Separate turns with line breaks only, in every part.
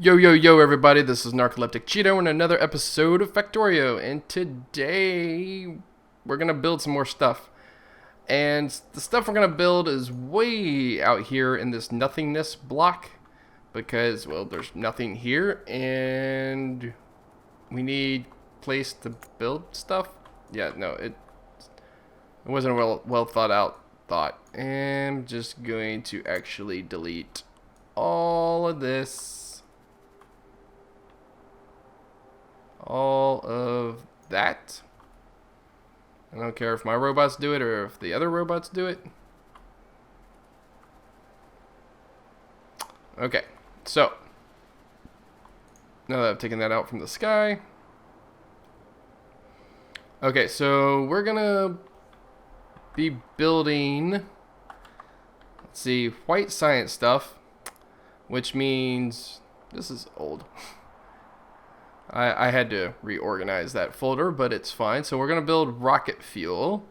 Yo, yo, yo, everybody, this is Narcoleptic Cheetah in another episode of Factorio, and today we're going to build some more stuff. And the stuff we're going to build is way out here in this nothingness block, because, well, there's nothing here, and we need place to build stuff. Yeah, no, it wasn't a well thought out thought. And I'm just going to actually delete all of this. All of that. I don't care if my robots do it or if the other robots do it. Okay, so now that I've taken that out from the sky. Okay, so we're gonna be building, let's see, white science stuff, which means this is old. I had to reorganize that folder, but it's fine. So we're going to build rocket fuel.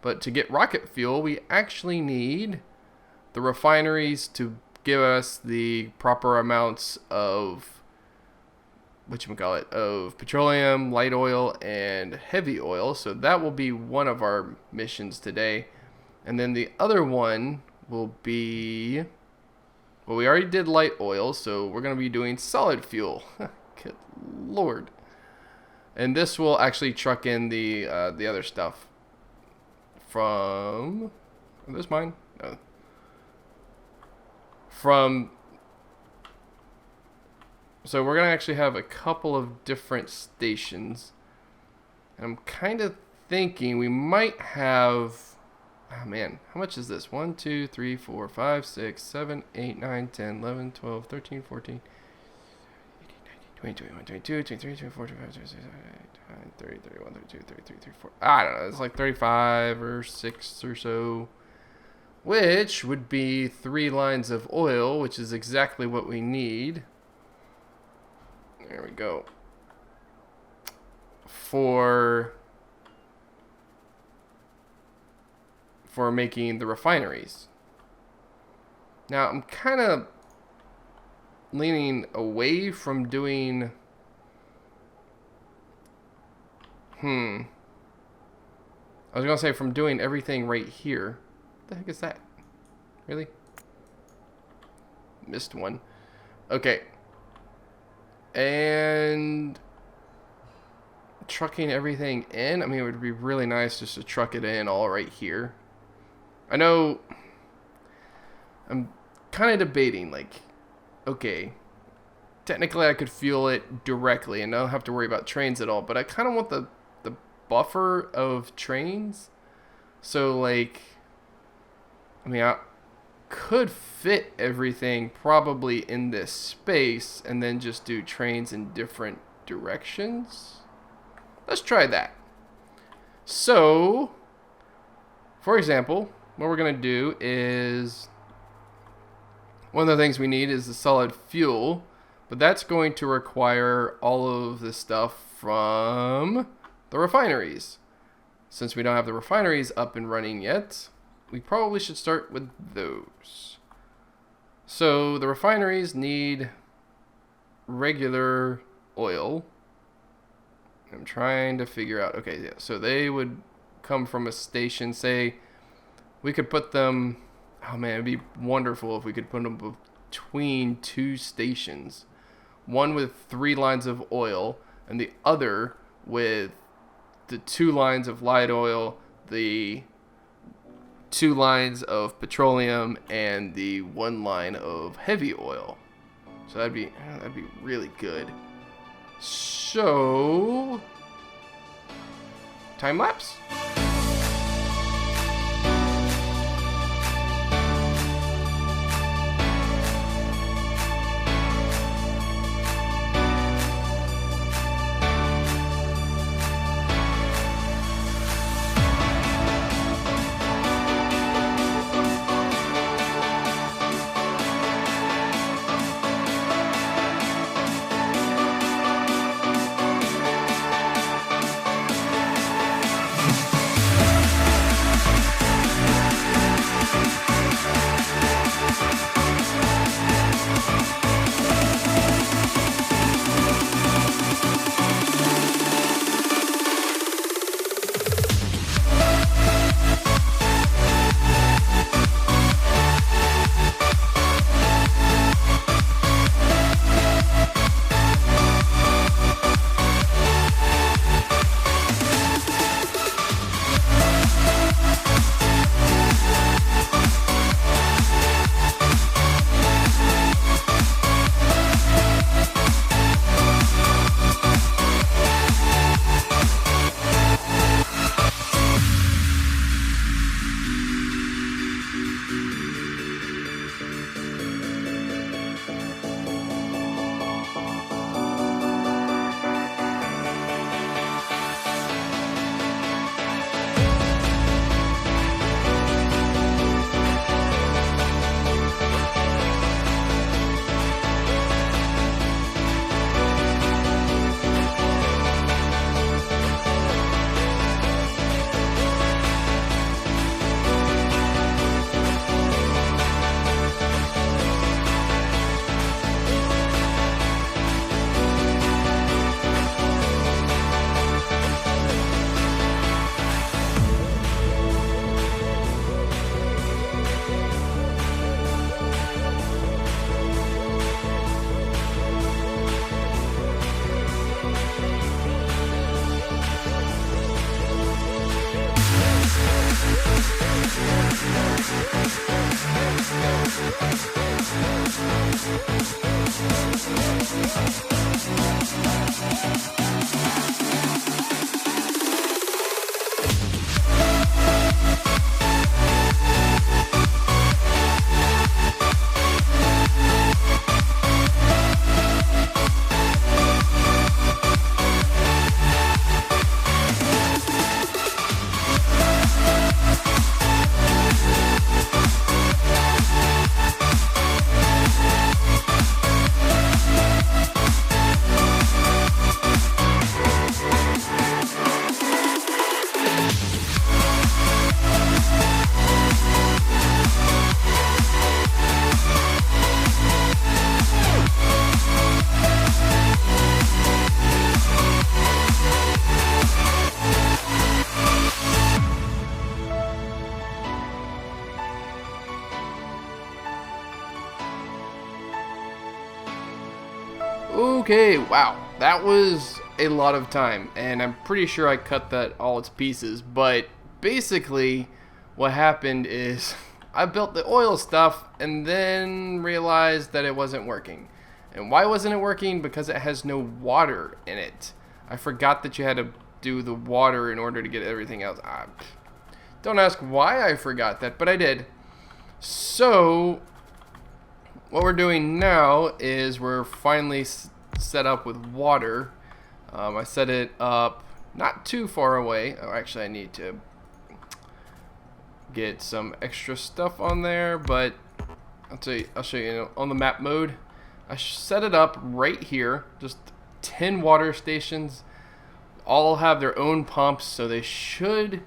But to get rocket fuel, we actually need the refineries to give us the proper amounts of, of petroleum, light oil, and heavy oil. So that will be one of our missions today. And then the other one will be, well, we already did light oil, so we're going to be doing solid fuel. Good Lord. And this will actually truck in the other stuff from, is this mine? No. So we're gonna actually have a couple of different stations. And I'm kind of thinking we might have, oh man, how much is this? 1, 2, 3, 4, 5, 6, 7, 8, 9, 10, 11, 12, 13, 14, 20, 21, 22, 23, 24, 25, 26, 30, 31, 32, 33, 34. I don't know. It's like 35 or 6 or so. Which would be 3 lines of oil, which is exactly what we need. There we go. For making the refineries. Now, I'm kind of leaning away from doing I was gonna say from doing everything right here. What the heck is that? Really? Missed one. Okay. And trucking everything in, I mean, it would be really nice just to truck it in all right here. I know I'm kind of debating, like, okay, technically I could fuel it directly and I don't have to worry about trains at all, but I kind of want the buffer of trains. So, like, I mean, I could fit everything probably in this space and then just do trains in different directions. Let's try that. So, for example, what we're going to do is, one of the things we need is the solid fuel, but that's going to require all of the stuff from the refineries. Since we don't have the refineries up and running yet, we probably should start with those. So the refineries need regular oil. I'm trying to figure out, okay, yeah, so they would come from a station, say, we could put them, oh man, it'd be wonderful if we could put them between 2 stations. One with 3 lines of oil, and the other with the 2 lines of light oil, the 2 lines of petroleum, and the 1 line of heavy oil. So that'd be really good. So, time lapse. Okay, wow, that was a lot of time, and I'm pretty sure I cut that all to pieces, but basically what happened is I built the oil stuff and then realized that it wasn't working. And why wasn't it working? Because it has no water in it. I forgot that you had to do the water in order to get everything else. Don't ask why I forgot that, but I did. So what we're doing now is we're finally set up with water. I set it up not too far away. Oh, actually, I need to get some extra stuff on there, but I'll show you on the map mode. I set it up right here, just 10 water stations. All have their own pumps, so they should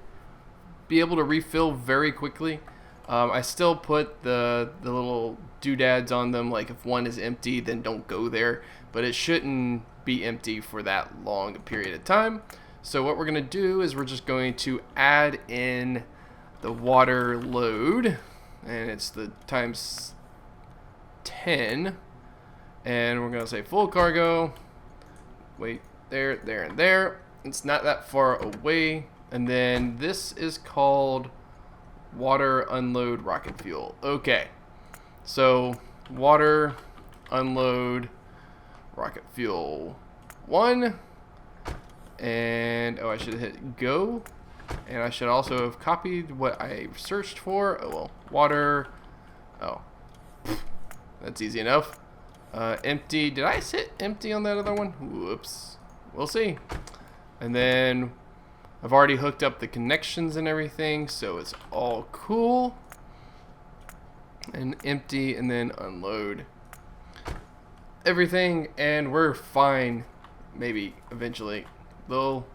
be able to refill very quickly. I still put the little doodads on them, like if one is empty, then don't go there. But it shouldn't be empty for that long a period of time. So what we're going to do is we're just going to add in the water load, and it's the times 10. And we're going to say full cargo. Wait, there, there, and there. It's not that far away. And then this is called water unload rocket fuel. Okay, so water unload rocket fuel 1, and oh, I should hit go, and I should also have copied what I searched for. Oh well, water. Oh, that's easy enough. Empty. Did I hit empty on that other one? Whoops. We'll see. And then I've already hooked up the connections and everything, so it's all cool. And empty, and then unload everything, and we're fine. Maybe eventually they'll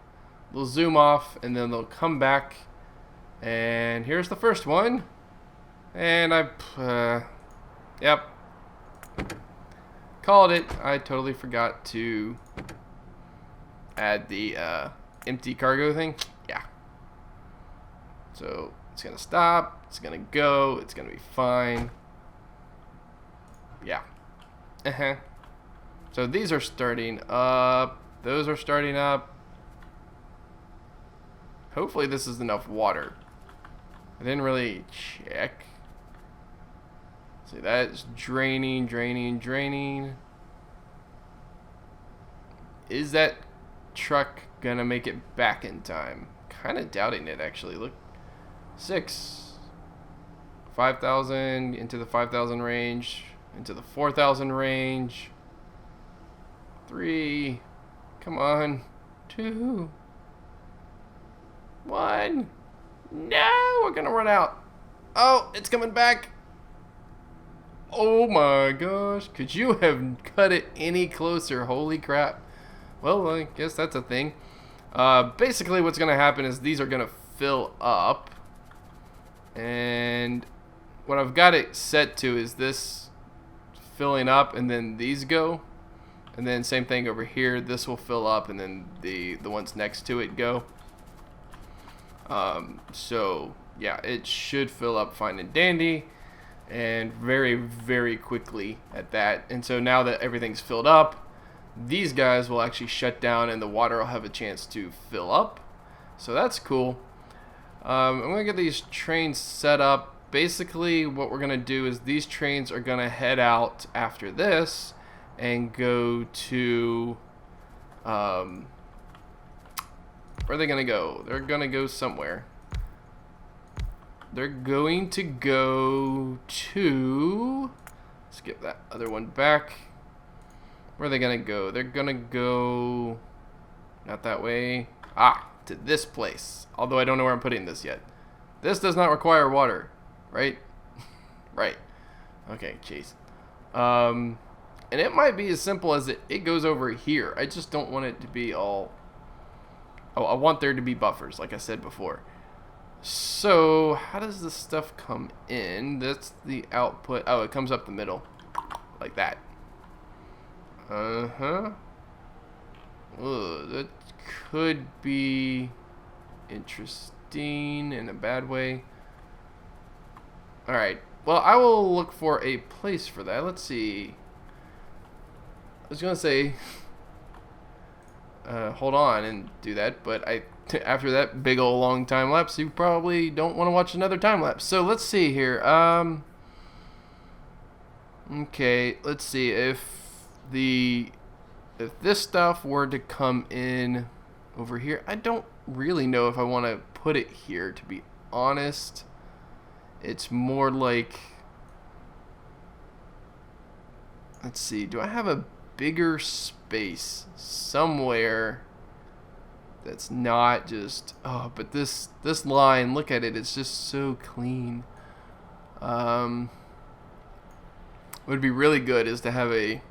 zoom off, and then they'll come back. And here's the first one. And yep, called it. I totally forgot to add the empty cargo thing. Yeah. So it's gonna stop. It's gonna go. It's gonna be fine. Yeah. So these are starting up. Those are starting up. Hopefully this is enough water. I didn't really check. See, that's draining, draining, draining. Is that truck gonna make it back in time? Kind of doubting it, actually. Look, 6, 5,000 into the 5,000 range, into the 4,000 range. 3, come on, 2, 1. No, we're gonna run out. Oh, it's coming back. Oh my gosh, could you have cut it any closer? Holy crap. Well, I guess that's a thing. Basically what's gonna happen is these are gonna fill up, and what I've got it set to is this filling up, and then these go, and then same thing over here. This will fill up, and then the ones next to it go. So yeah, it should fill up fine and dandy, and very, very quickly at that. And so now that everything's filled up, these guys will actually shut down, and the water will have a chance to fill up. So that's cool. I'm gonna get these trains set up. Basically what we're gonna do is these trains are gonna head out after this, and go to, where are they going to go? They're going to go somewhere. They're going to go to, skip that other one back. Where are they going to go? They're going to go, not that way. To this place. Although I don't know where I'm putting this yet. This does not require water, right? Right. Okay, jeez. And it might be as simple as it goes over here. I just don't want it to be all... Oh, I want there to be buffers, like I said before. So, how does this stuff come in? That's the output. Oh, it comes up the middle. Like that. Uh-huh. Ugh, that could be interesting in a bad way. Alright. Well, I will look for a place for that. Let's see. I was going to say... hold on and do that, but after that big old long time lapse, you probably don't want to watch another time lapse. So let's see here. Okay, let's see if this stuff were to come in over here. I don't really know if I want to put it here, to be honest. It's more like, let's see, do I have a bigger space somewhere that's not just, oh, but this line, look at it, it's just so clean. What would be really good is to have a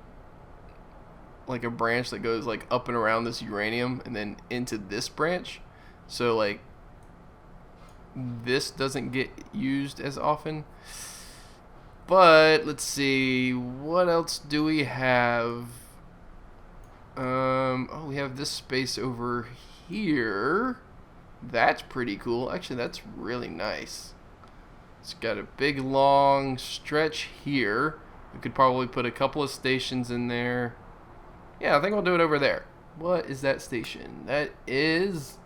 branch that goes like up and around this uranium and then into this branch, so like this doesn't get used as often. But let's see, what else do we have? Oh, we have this space over here. That's pretty cool. Actually, that's really nice. It's got a big long stretch here. We could probably put a couple of stations in there. Yeah, I think we'll do it over there. What is that station? That is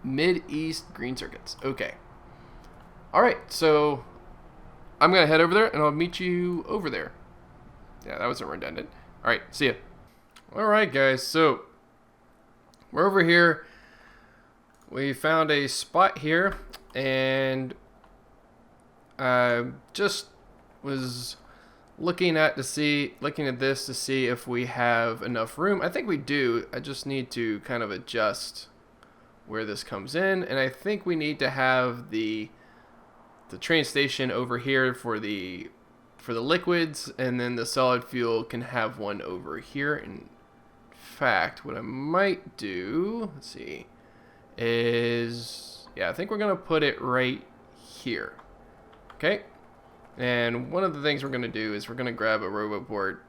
Mid-East Green Circuits. Okay. Alright, so I'm going to head over there and I'll meet you over there. Yeah, that wasn't redundant. Alright, see ya. Alright guys, so we're over here. We found a spot here and I just was looking at this to see if we have enough room. I think we do. I just need to kind of adjust where this comes in, and I think we need to have the train station over here for the liquids, and then the solid fuel can have one over here. In fact, what I might do, let's see, is, yeah, I think we're gonna put it right here. Okay, and one of the things we're gonna do is we're gonna grab a robot board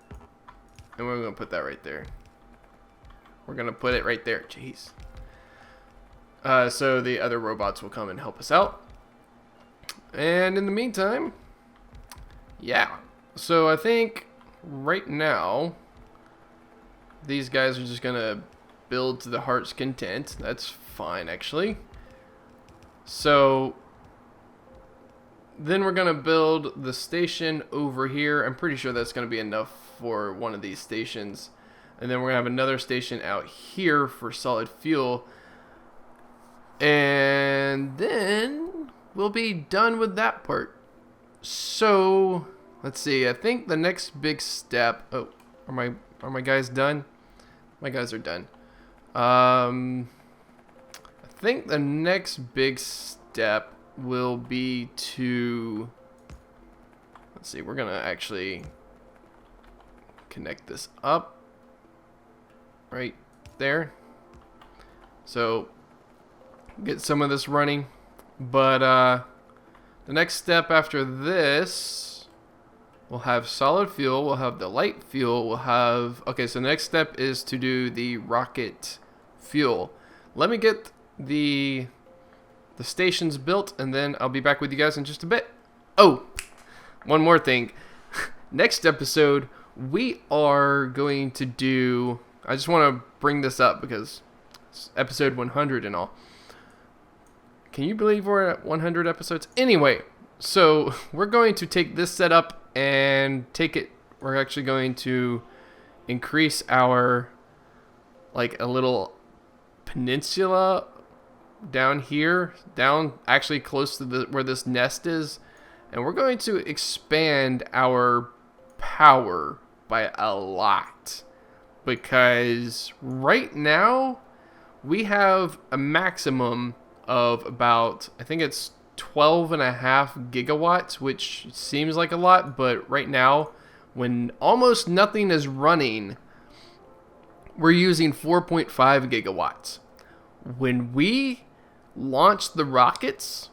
and we're gonna put that right there. We're gonna put it right there. Jeez. So the other robots will come and help us out. And in the meantime, yeah. So I think right now these guys are just gonna build to the heart's content. That's fine, actually. So then we're gonna build the station over here. I'm pretty sure that's gonna be enough for one of these stations. And then we're gonna have another station out here for solid fuel. And then we'll be done with that part. So let's see. I think the next big step. Oh, are my guys done? My guys are done. I think the next big step will be to, let's see, we're gonna actually connect this up right there, so get some of this running. But the next step after this, we'll have solid fuel, we'll have the light fuel, we'll have, okay, so the next step is to do the rocket fuel. Let me get the stations built, and then I'll be back with you guys in just a bit. Oh, one more thing. Next episode, we are going to do, I just want to bring this up because it's episode 100 and all. Can you believe we're at 100 episodes? Anyway, so we're going to take this setup and take it we're actually going to increase our, like, a little peninsula down here, down actually close to where this nest is, and we're going to expand our power by a lot, because right now we have a maximum of about, I think it's 12.5 gigawatts, which seems like a lot, but right now, when almost nothing is running, we're using 4.5 gigawatts. When we launch the rockets,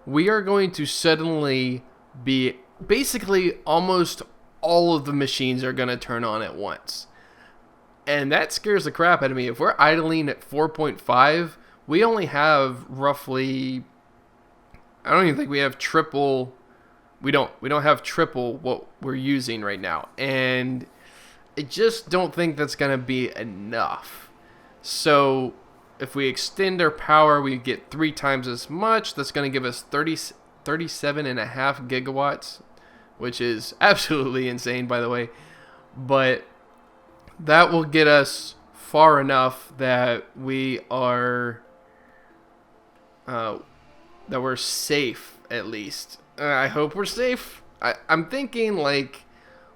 we are going to suddenly be basically almost all of the machines are going to turn on at once. And that scares the crap out of me. If we're idling at 4.5, we only have roughly, I don't even think we have triple. We don't have triple what we're using right now. And I just don't think that's going to be enough. So if we extend our power, we get 3 times as much. That's going to give us 37.5 gigawatts, which is absolutely insane, by the way. But that will get us far enough that we are that we're safe, at least. I hope we're safe. I'm thinking, like,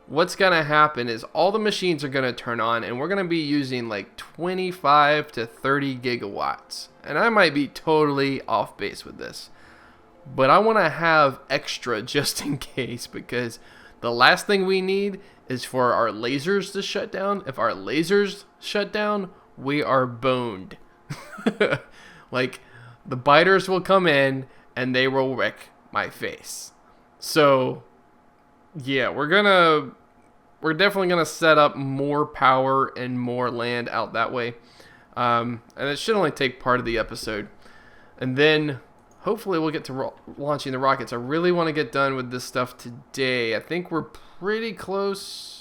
what's going to happen is all the machines are going to turn on, and we're going to be using like 25 to 30 gigawatts. And I might be totally off base with this, but I want to have extra just in case, because the last thing we need is for our lasers to shut down. If our lasers shut down, we are boned. Like, the biters will come in and they will wreck my face. So yeah, we're definitely gonna set up more power and more land out that way, and it should only take part of the episode, and then hopefully we'll get to launching the rockets. I really want to get done with this stuff today. I think we're pretty close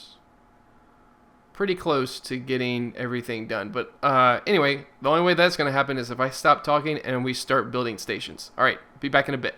to getting everything done. But anyway, the only way that's going to happen is if I stop talking and we start building stations. All right, be back in a bit.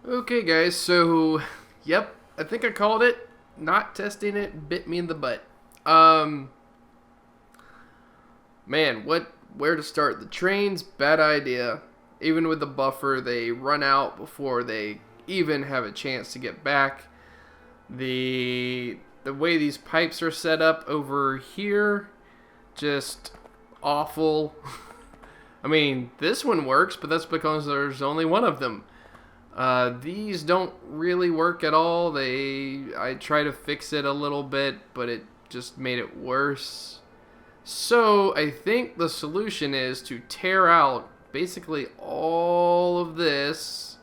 Okay guys, so Yep, I think I called it. Not testing it bit me in the butt. Man, where to start? The trains, bad idea. Even with the buffer, they run out before they even have a chance to get back. The way these pipes are set up over here, just awful. I mean, this one works, but that's because there's only one of them. These don't really work at all. I try to fix it a little bit, but it just made it worse. So I think the solution is to tear out basically all of this.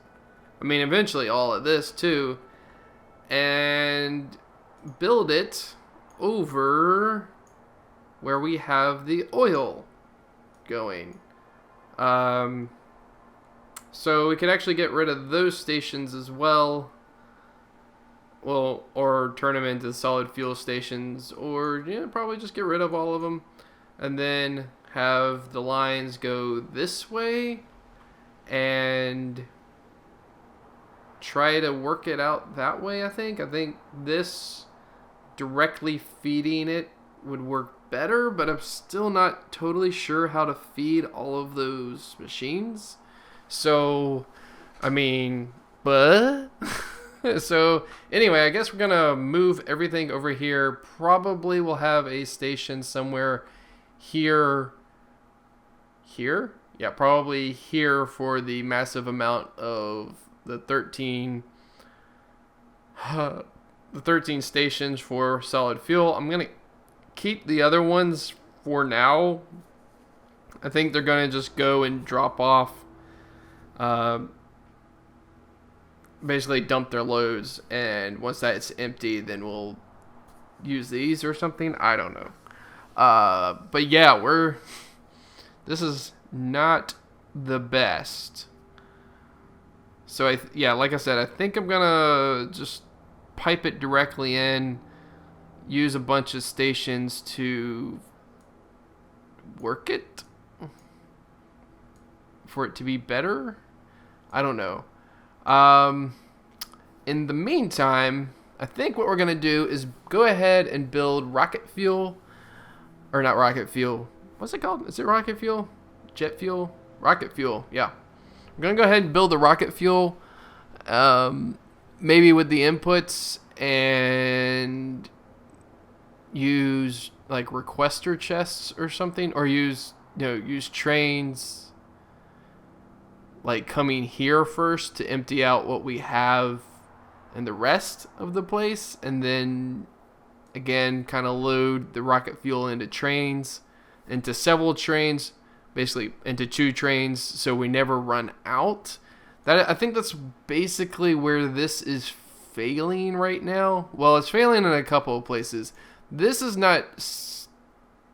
I mean, eventually all of this too, and build it over where we have the oil going. So we could actually get rid of those stations as well. Well, or turn them into solid fuel stations, or probably just get rid of all of them, and then have the lines go this way, and try to work it out that way. I think this directly feeding it would work better, but I'm still not totally sure how to feed all of those machines. So, I mean, but so anyway, I guess we're gonna move everything over here. Probably we'll have a station somewhere here. Yeah, probably here for the massive amount of the 13 stations for solid fuel. I'm gonna keep the other ones for now. I think they're gonna just go and drop off. Basically dump their loads, and once that's empty, then we'll use these or something. I don't know. But yeah, this is not the best. So like I said, I think I'm gonna just pipe it directly in, use a bunch of stations to work it for it to be better. I don't know. In the meantime, I think what we're going to do is go ahead and build rocket fuel. Or not rocket fuel. What's it called? Is it rocket fuel? Jet fuel? Rocket fuel, yeah. We're going to go ahead and build the rocket fuel. Maybe with the inputs, and use like requester chests or something. Or use trains like coming here first to empty out what we have in the rest of the place, and then again kind of load the rocket fuel into several trains, basically into 2 trains, so we never run out. I think that's basically where this is failing right now. Well, it's failing in a couple of places. This is not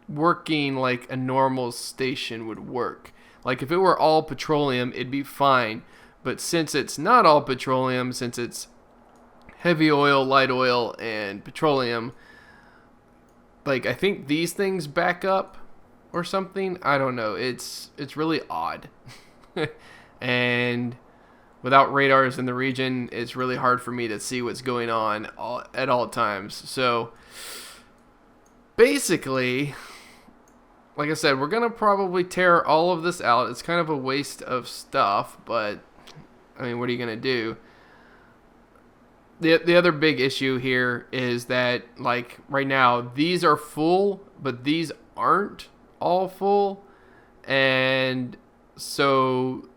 working like a normal station would work. Like if it were all petroleum, it'd be fine. But since it's not all petroleum, since it's heavy oil, light oil, and petroleum, like I think these things back up or something. I don't know. It's really odd. And without radars in the region, it's really hard for me to see what's going on at all times. So basically, like I said, we're going to probably tear all of this out. It's kind of a waste of stuff, but, I mean, what are you going to do? The other big issue here is that, like, right now, these are full, but these aren't all full. And so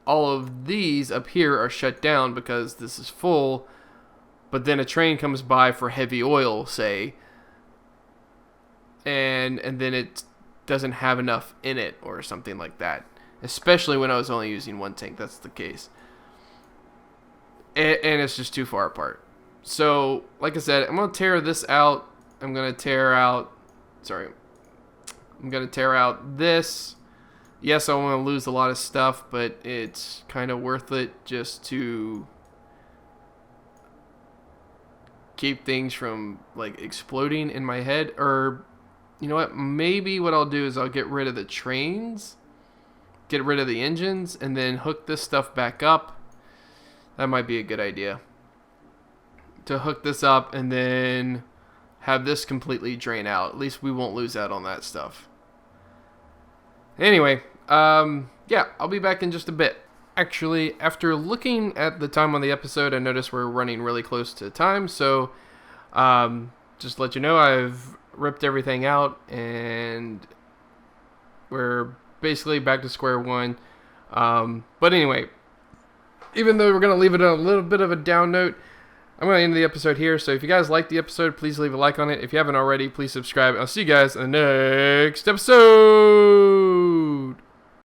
all of these up here are shut down because this is full. But then a train comes by for heavy oil, say, and then it doesn't have enough in it or something like that. Especially when I was only using 1 tank, that's the case. And it's just too far apart. So, like I said, I'm going to tear this out. I'm going to tear out this. Yes, I want to lose a lot of stuff, but it's kind of worth it just to keep things from like exploding in my head. Or you know what, maybe what I'll do is I'll get rid of the trains, get rid of the engines, and then hook this stuff back up. That might be a good idea. to hook this up and then have this completely drain out. At least we won't lose out on that stuff. Anyway, yeah, I'll be back in just a bit. Actually, after looking at the time on the episode, I noticed we're running really close to time, so just to let you know, I've ripped everything out, and we're basically back to square one. But anyway, even though we're going to leave it on a little bit of a down note, I'm going to end the episode here. So if you guys liked the episode, please leave a like on it. If you haven't already, please subscribe. I'll see you guys in the next episode.